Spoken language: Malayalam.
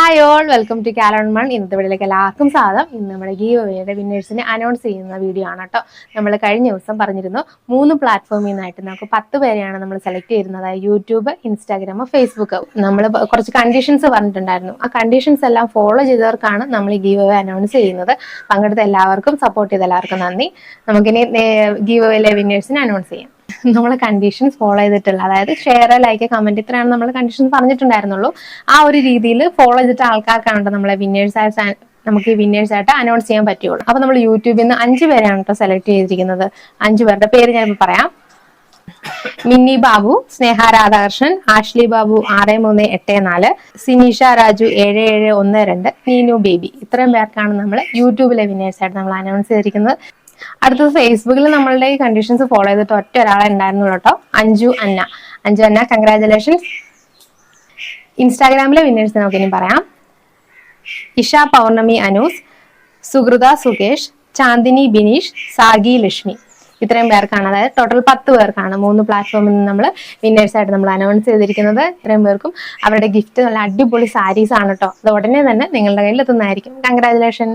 ഹായ് ഓൾ, വെൽക്കം ടു കാലൺ. ഇന്നത്തെ വീഡിയോയിലേക്ക് എല്ലാവർക്കും സ്വാഗതം. ഇന്ന് നമ്മുടെ ഗീവ് അവേയുടെ വിന്നേഴ്സിനെ അനൗൺസ് ചെയ്യുന്ന വീഡിയോ ആണ് കേട്ടോ. നമ്മൾ കഴിഞ്ഞ ദിവസം പറഞ്ഞിരുന്നു 3 പ്ലാറ്റ്ഫോമിൽ നിന്നായിട്ട് നമുക്ക് 10 പേരെയാണ് നമ്മൾ സെലക്ട് ചെയ്യുന്നത്. YouTube, Instagram, Facebook. നമ്മൾ കുറച്ച് കണ്ടീഷൻസ് പറഞ്ഞിട്ടുണ്ടായിരുന്നു. ആ കണ്ടീഷൻസ് എല്ലാം ഫോളോ ചെയ്തവർക്കാണ് നമ്മൾ ഈ ഗീവ് അവേ അനൗൺസ് ചെയ്യുന്നത്. പങ്കെടുത്ത എല്ലാവർക്കും, സപ്പോർട്ട് ചെയ്ത എല്ലാവർക്കും നന്ദി. നമുക്കിനി ഗീവ് അവേയിലെ വിന്നേഴ്സിനെ അനൗൺസ് ചെയ്യാം. നമ്മൾ കണ്ടീഷൻസ് ഫോളോ ചെയ്തിട്ടുള്ള, അതായത് ഷെയർ, ലൈക്ക്, കമന്റ്, ഇത്രയാണ് നമ്മൾ കണ്ടീഷൻസ് പറഞ്ഞിട്ടുണ്ടായിരുന്നുള്ളൂ. ആ ഒരു രീതിയിൽ ഫോളോ ചെയ്തിട്ട് ആൾക്കാർക്കാണ് നമ്മളെ നമുക്ക് ഈ വിന്നേഴ്സ് ആയിട്ട് അനൗൺസ് ചെയ്യാൻ പറ്റുള്ളൂ. അപ്പൊ നമ്മൾ യൂട്യൂബിൽ നിന്ന് 5 പേരാണ് കേട്ടോ സെലക്ട് ചെയ്തിരിക്കുന്നത്. 5 പേരുടെ പേര് ഞാനിപ്പോൾ പറയാം. മിന്നി ബാബു, സ്നേഹ രാധാകൃഷ്ണൻ, ആഷ്ലി ബാബു 6384, സിനീഷ രാജു 7712, നീനു ബേബി. ഇത്രയും പേർക്കാണ് നമ്മൾ യൂട്യൂബിലെ വിന്നേഴ്സ് ആയിട്ട് നമ്മൾ അനൗൺസ് ചെയ്തിരിക്കുന്നത്. അടുത്തത് ഫേസ്ബുക്കിൽ നമ്മളുടെ ഈ കണ്ടീഷൻസ് ഫോളോ ചെയ്തിട്ട് ഒറ്റ ഒരാളെ ഉണ്ടായിരുന്നുള്ളൂ കേട്ടോ, അഞ്ജു അന്ന. കൺഗ്രാജുലേഷൻസ്. ഇൻസ്റ്റാഗ്രാമിലെ വിന്നേഴ്സ് നമുക്ക് ഇനി പറയാം. ഇഷ പൗർണമി അനൂസ്, സുഹൃത സുകേഷ്, ചാന്ദിനി ബിനീഷ്, സാഗി ലക്ഷ്മി. ഇത്രയും പേർക്കാണ്, അതായത് ടോട്ടൽ 10 പേർക്കാണ് 3 പ്ലാറ്റ്ഫോമിൽ നിന്ന് നമ്മൾ വിന്നേഴ്സ് ആയിട്ട് നമ്മൾ അനൗൺസ് ചെയ്തിരിക്കുന്നത്. ഇത്രയും പേർക്കും അവരുടെ ഗിഫ്റ്റ് നല്ല അടിപൊളി സാരീസ് ആണ് കേട്ടോ. അത് ഉടനെ തന്നെ നിങ്ങളുടെ കയ്യിൽ എത്തുന്നതായിരിക്കും. കൺഗ്രാജുലേഷൻ.